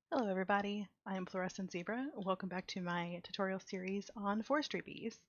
Hello everybody, I am Fluorescent Zebra. Welcome back to my tutorial series on forestry bees.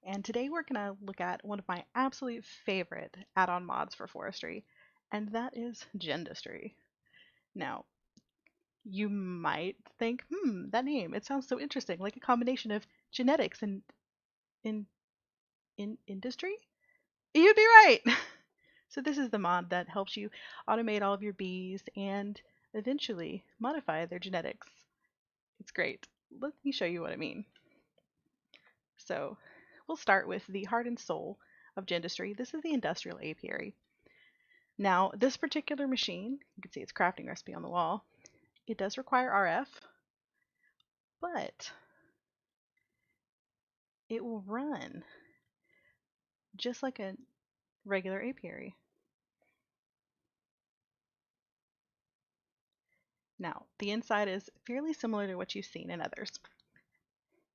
And today we're going to look at one of my absolute favorite add-on mods for forestry, and that is Gendustry. Now, you might think, that name, it sounds so interesting, like a combination of genetics and in industry? You'd be right! So this is the mod that helps you automate all of your bees and eventually modify their genetics. It's great. Let me show you what I mean. So we'll start with the heart and soul of Gendustry. This is the industrial apiary. Now, this particular machine, you can see its crafting recipe on the wall, it does require RF, but it will run just like a regular apiary. Now, the inside is fairly similar to what you've seen in others.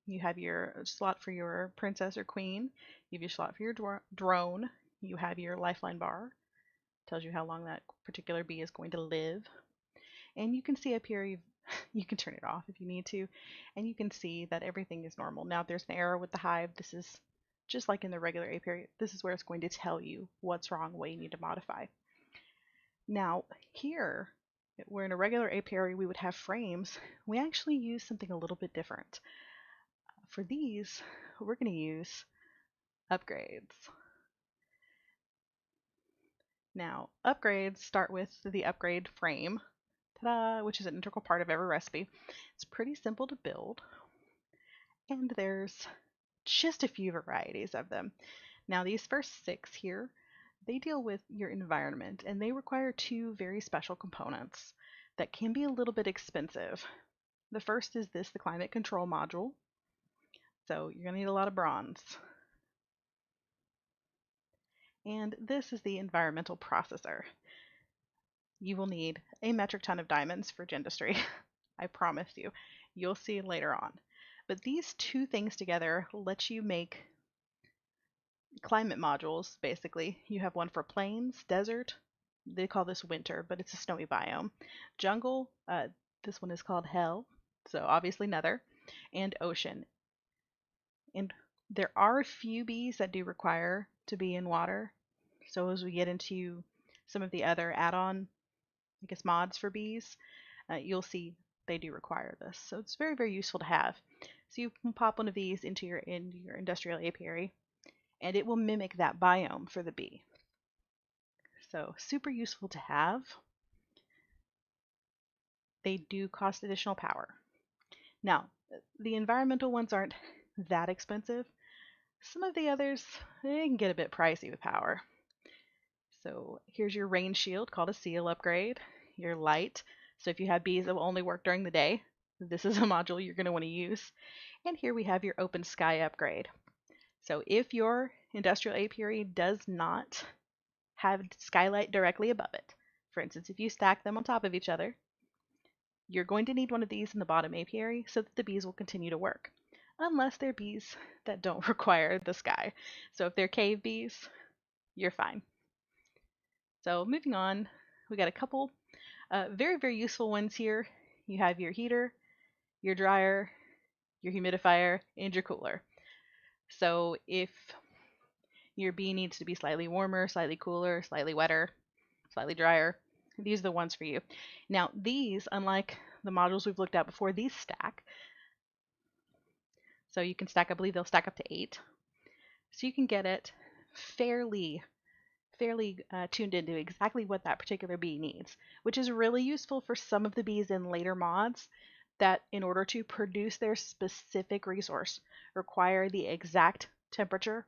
You have your slot for your princess or queen, you have your slot for your drone, you have your lifeline bar, tells you how long that particular bee is going to live. And you can see up here, you can turn it off if you need to, and you can see that everything is normal. Now, if there's an error with the hive, this is just like in the regular apiary. This is where it's going to tell you what's wrong, what you need to modify. Now, here, where in a regular apiary we would have frames, we actually use something a little bit different. For these, we're going to use upgrades. Now, upgrades start with the upgrade frame, which is an integral part of every recipe. It's pretty simple to build, and there's just a few varieties of them. Now, these first 6 here, they deal with your environment, and they require 2 very special components that can be a little bit expensive. The first is the climate control module. So you're going to need a lot of bronze. And this is the environmental processor. You will need a metric ton of diamonds for Gendustry. I promise you. You'll see later on. But these 2 things together let you make climate modules, basically. You have one for plains, desert, they call this winter, but it's a snowy biome. Jungle, this one is called hell, so obviously nether, and ocean. And there are a few bees that do require to be in water, so as we get into some of the other add-on, I guess, mods for bees, you'll see they do require this. So it's very, very useful to have. So you can pop one of these into your industrial apiary, and it will mimic that biome for the bee. So super useful to have. They do cost additional power. Now, the environmental ones aren't that expensive. Some of the others, they can get a bit pricey with power. So here's your rain shield, called a seal upgrade. Your light, so if you have bees that will only work during the day, this is a module you're going to want to use. And here we have your open sky upgrade. So if your industrial apiary does not have skylight directly above it, for instance, if you stack them on top of each other, you're going to need one of these in the bottom apiary so that the bees will continue to work, unless they're bees that don't require the sky. So if they're cave bees, you're fine. So moving on, we got a couple very, very useful ones here. You have your heater, your dryer, your humidifier, and your cooler. So if your bee needs to be slightly warmer, slightly cooler, slightly wetter, slightly drier, these are the ones for you. Now these, unlike the modules we've looked at before, these stack. So you can stack, I believe they'll stack up to 8. So you can get it fairly tuned into exactly what that particular bee needs, which is really useful for some of the bees in later mods that, in order to produce their specific resource, require the exact temperature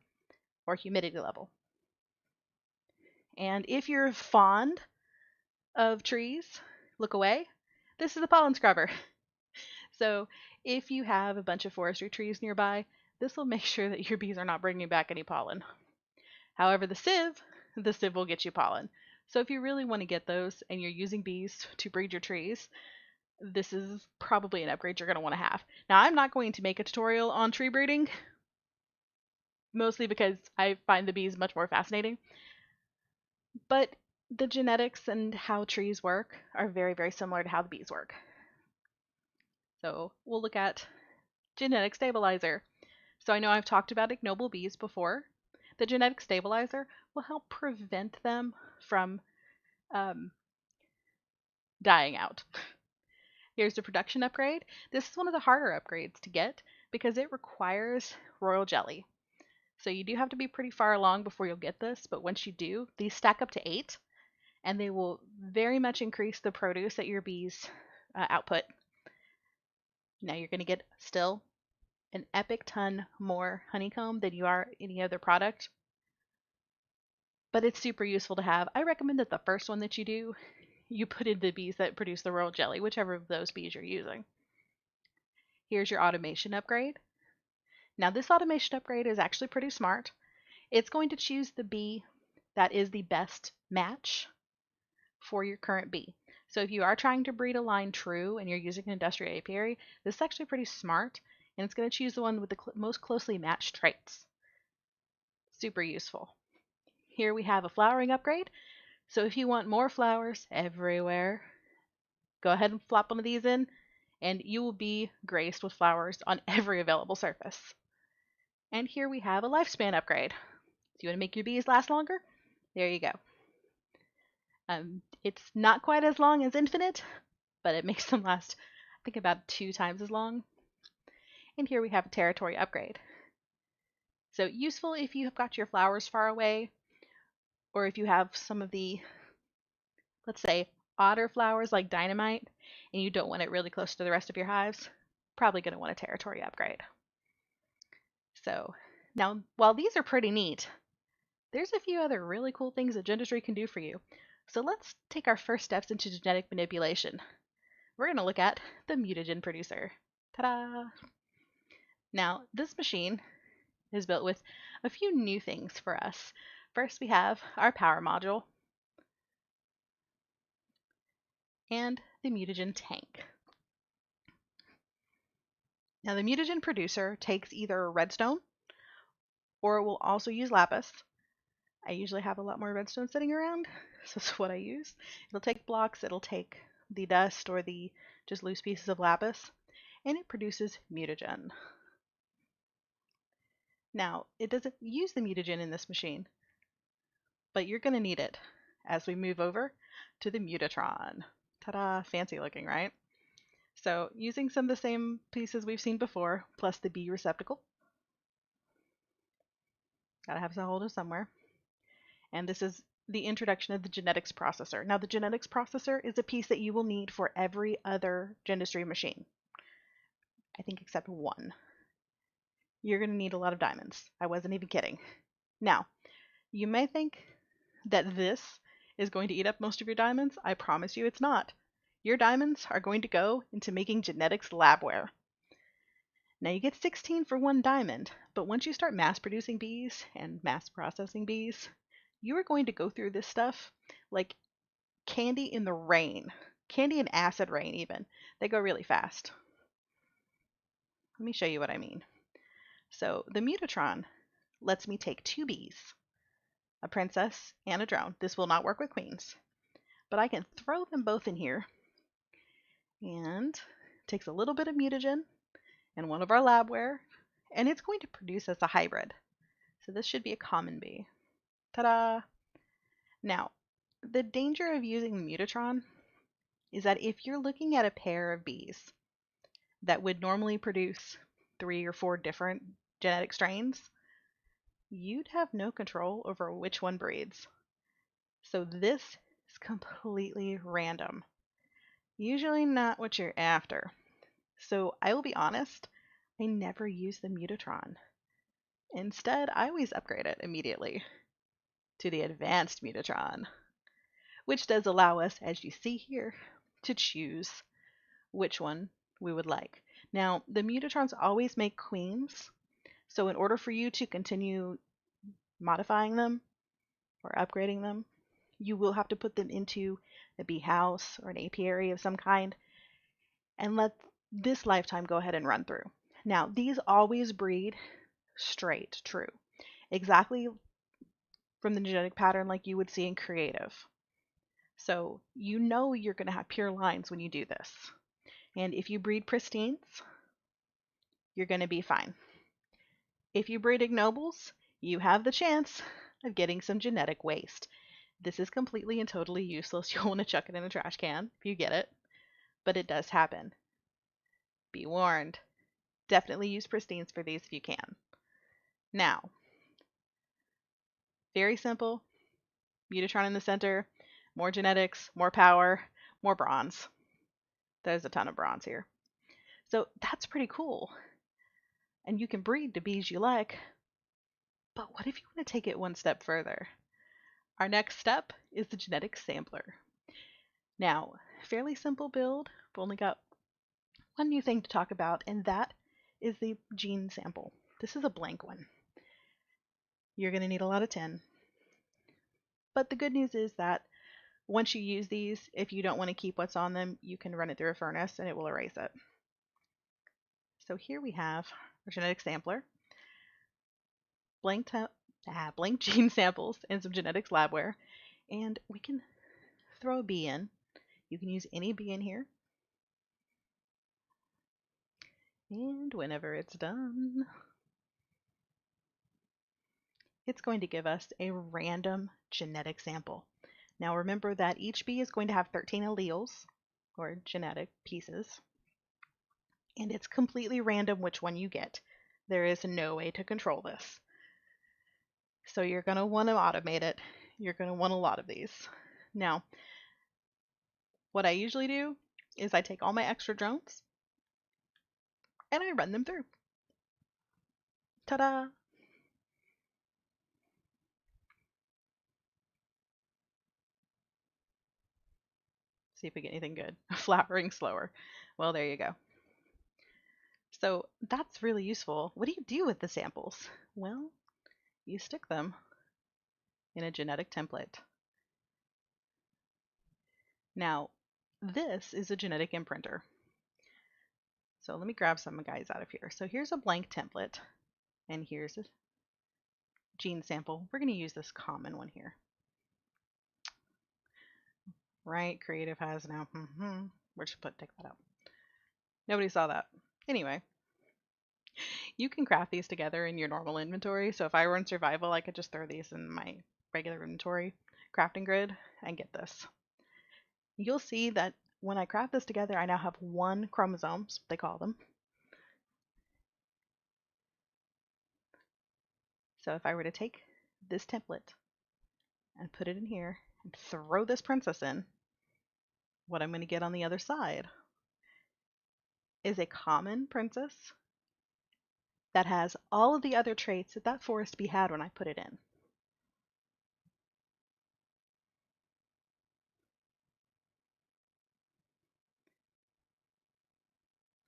or humidity level. And if you're fond of trees, look away. This is a pollen scrubber. So if you have a bunch of forestry trees nearby, this will make sure that your bees are not bringing back any pollen. However, the sieve will get you pollen. So if you really want to get those and you're using bees to breed your trees, this is probably an upgrade you're going to want to have. Now, I'm not going to make a tutorial on tree breeding, mostly because I find the bees much more fascinating. But the genetics and how trees work are very, very similar to how the bees work. So we'll look at genetic stabilizer. So I know I've talked about ignoble bees before. The genetic stabilizer will help prevent them from dying out. Here's the production upgrade. This is one of the harder upgrades to get because it requires royal jelly. So you do have to be pretty far along before you'll get this, but once you do, these stack up to 8, and they will very much increase the produce that your bees output. Now you're going to get still an epic ton more honeycomb than you are any other product, but it's super useful to have. I recommend that the first one that you do, you put in the bees that produce the royal jelly, whichever of those bees you're using. Here's your automation upgrade. Now this automation upgrade is actually pretty smart. It's going to choose the bee that is the best match for your current bee. So if you are trying to breed a line true and you're using an industrial apiary, this is actually pretty smart, and it's going to choose the one with the most closely matched traits. Super useful. Here we have a flowering upgrade. So if you want more flowers everywhere, go ahead and flop one of these in, and you will be graced with flowers on every available surface. And here we have a lifespan upgrade. Do you want to make your bees last longer? There you go. It's not quite as long as infinite, but it makes them last, I think, about 2 times as long. And here we have a territory upgrade. So useful if you have got your flowers far away, or if you have some of the, let's say, odder flowers like dynamite, and you don't want it really close to the rest of your hives, probably going to want a territory upgrade. So now, while these are pretty neat, there's a few other really cool things that Gendustry can do for you. So let's take our first steps into genetic manipulation. We're going to look at the mutagen producer. Ta-da! Now, this machine is built with a few new things for us. First, we have our power module and the mutagen tank. Now, the mutagen producer takes either redstone or it will also use lapis. I usually have a lot more redstone sitting around, so that's what I use. It'll take blocks, it'll take the dust or the just loose pieces of lapis, and it produces mutagen. Now, it doesn't use the mutagen in this machine, but you're going to need it as we move over to the Mutatron. Ta-da! Fancy looking, right? So, using some of the same pieces we've seen before, plus the bee receptacle. Gotta have some holder somewhere. And this is the introduction of the genetics processor. Now, the genetics processor is a piece that you will need for every other Gendustry machine. I think except one. You're going to need a lot of diamonds. I wasn't even kidding. Now, you may think that this is going to eat up most of your diamonds. I promise you it's not. Your diamonds are going to go into making genetics labware. Now you get 16 for 1 diamond, but once you start mass producing bees and mass processing bees, you are going to go through this stuff like candy in the rain. Candy and acid rain even. They go really fast. Let me show you what I mean. So the Mutatron lets me take 2 bees, a princess and a drone. This will not work with queens, but I can throw them both in here, and it takes a little bit of mutagen and one of our labware, and it's going to produce as a hybrid. So this should be a common bee. Ta-da! Now, the danger of using the Mutatron is that if you're looking at a pair of bees that would normally produce 3 or 4 different genetic strains, you'd have no control over which one breeds. So this is completely random. Usually not what you're after. So I will be honest, I never use the Mutatron. Instead, I always upgrade it immediately to the advanced Mutatron, which does allow us, as you see here, to choose which one we would like. Now, the Mutatrons always make queens, so in order for you to continue modifying them or upgrading them, you will have to put them into a bee house or an apiary of some kind and let this lifetime go ahead and run through. Now, these always breed straight true, exactly from the genetic pattern like you would see in creative. So you know you're going to have pure lines when you do this. And if you breed pristines, you're going to be fine. If you breed ignobles, you have the chance of getting some genetic waste. This is completely and totally useless. You'll want to chuck it in a trash can if you get it, but it does happen. Be warned. Definitely use pristines for these if you can. Now, very simple. Mutatron in the center, more genetics, more power, more bronze. There's a ton of bronze here. So that's pretty cool. And you can breed the bees you like. But what if you want to take it one step further? Our next step is the genetic sampler. Now, fairly simple build. We've only got one new thing to talk about, and that is the gene sample. This is a blank one. You're going to need a lot of tin. But the good news is that once you use these, if you don't want to keep what's on them, you can run it through a furnace and it will erase it. So here we have our genetic sampler, blank gene samples, and some genetics labware. And we can throw a bee in. You can use any bee in here. And whenever it's done, it's going to give us a random genetic sample. Now remember that each bee is going to have 13 alleles, or genetic pieces, and it's completely random which one you get. There is no way to control this. So you're going to want to automate it. You're going to want a lot of these. Now, what I usually do is I take all my extra drones and I run them through. Ta-da! See if we get anything good. Flowering slower. Well, there you go. So that's really useful. What do you do with the samples? Well, you stick them in a genetic template. Now, this is a genetic imprinter. So let me grab some guys out of here. So here's a blank template, and here's a gene sample. We're going to use this common one here. Right, creative has now. Where'd you take that out? Nobody saw that. Anyway, you can craft these together in your normal inventory. So if I were in survival, I could just throw these in my regular inventory crafting grid and get this. You'll see that when I craft this together, I now have one chromosome, they call them. So if I were to take this template and put it in here and throw this princess in, what I'm going to get on the other side is a common princess that has all of the other traits that that forest bee had when I put it in.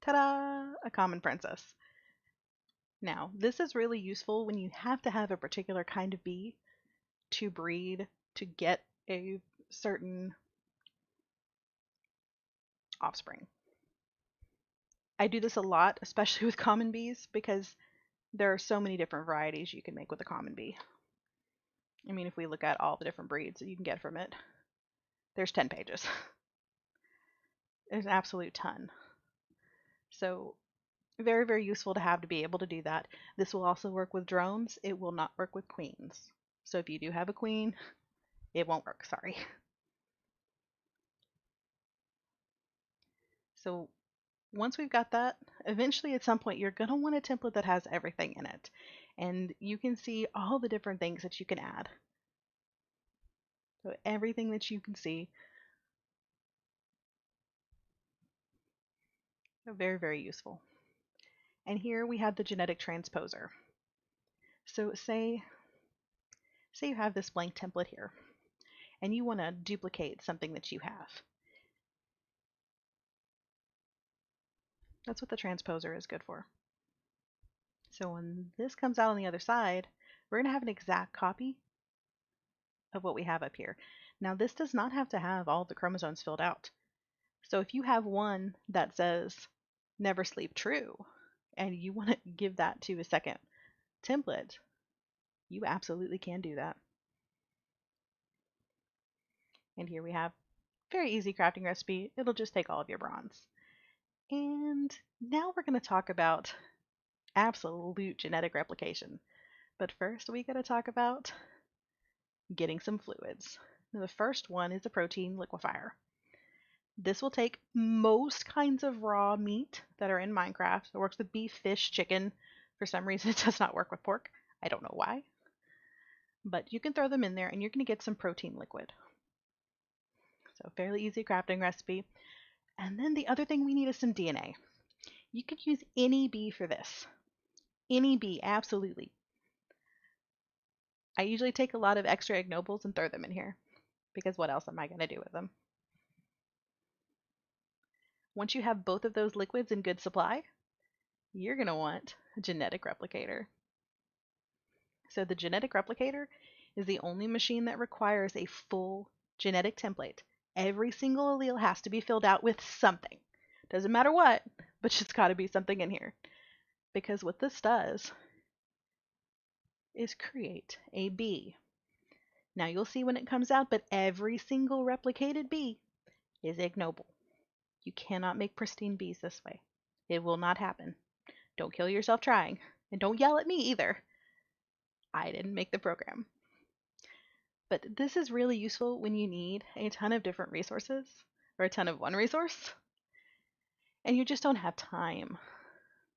Ta-da! A common princess. Now, this is really useful when you have to have a particular kind of bee to breed to get a certain offspring. I do this a lot, especially with common bees, because there are so many different varieties you can make with a common bee. I mean, if we look at all the different breeds that you can get from it, there's 10 pages. There's an absolute ton. So very, very useful to have to be able to do that. This will also work with drones. It will not work with queens. So if you do have a queen, it won't work, sorry. So once we've got that, eventually at some point you're going to want a template that has everything in it. And you can see all the different things that you can add. So everything that you can see. Very, very useful. And here we have the genetic transposer. So say you have this blank template here, and you want to duplicate something that you have. That's what the transposer is good for. So when this comes out on the other side, we're going to have an exact copy of what we have up here. Now this does not have to have all the chromosomes filled out. So if you have one that says never sleep true, and you want to give that to a second template, you absolutely can do that. And here we have very easy crafting recipe. It'll just take all of your bronze. And now we're going to talk about absolute genetic replication. But first, we got to talk about getting some fluids. Now, the first one is a protein liquefier. This will take most kinds of raw meat that are in Minecraft. It works with beef, fish, chicken. For some reason, it does not work with pork. I don't know why. But you can throw them in there and you're going to get some protein liquid. So fairly easy crafting recipe. And then the other thing we need is some DNA. You could use any bee for this. Any bee, absolutely. I usually take a lot of extra ignobles and throw them in here, because what else am I going to do with them? Once you have both of those liquids in good supply, you're going to want a genetic replicator. So the genetic replicator is the only machine that requires a full genetic template. Every single allele has to be filled out with something. Doesn't matter what, but it's got to be something in here. Because what this does is create a bee. Now you'll see when it comes out, but every single replicated bee is ignoble. You cannot make pristine bees this way. It will not happen. Don't kill yourself trying. And don't yell at me either. I didn't make the program. But this is really useful when you need a ton of different resources, or a ton of one resource, and you just don't have time.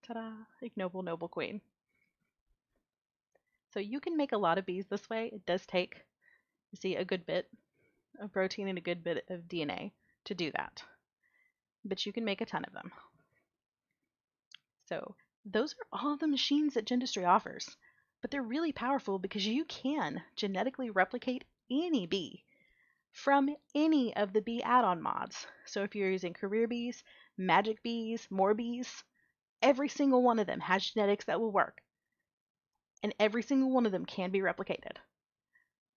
Ta-da! Ignoble, noble queen. So you can make a lot of bees this way. It does take, you see, a good bit of protein and a good bit of DNA to do that. But you can make a ton of them. So those are all the machines that Gendustry offers. But they're really powerful because you can genetically replicate any bee from any of the bee add-on mods. So if you're using career bees, magic bees, more bees, every single one of them has genetics that will work. And every single one of them can be replicated.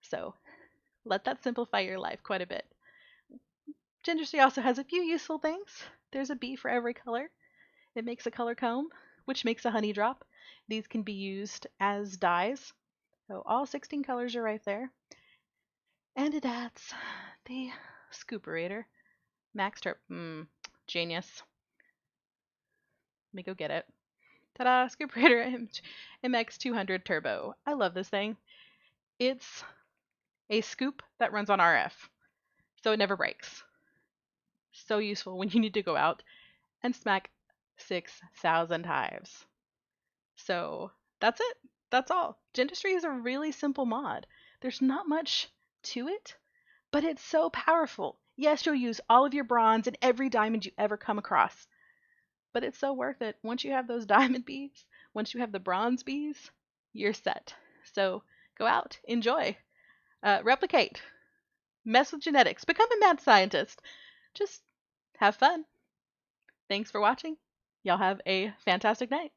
So let that simplify your life quite a bit. Gendustry also has a few useful things. There's a bee for every color. It makes a color comb, which makes a honey drop. These can be used as dyes. So all 16 colors are right there. And it adds the scooperator. Max Terp. Genius. Let me go get it. Ta-da! Scooperator MX200 Turbo. I love this thing. It's a scoop that runs on RF, so it never breaks. So useful when you need to go out and smack 6,000 hives. So that's it. That's all. Gendustry is a really simple mod. There's not much to it, but it's so powerful. Yes, you'll use all of your bronze and every diamond you ever come across, but it's so worth it. Once you have those diamond bees, once you have the bronze bees, you're set. So go out, enjoy, replicate, mess with genetics, become a mad scientist. Just have fun. Thanks for watching. Y'all have a fantastic night.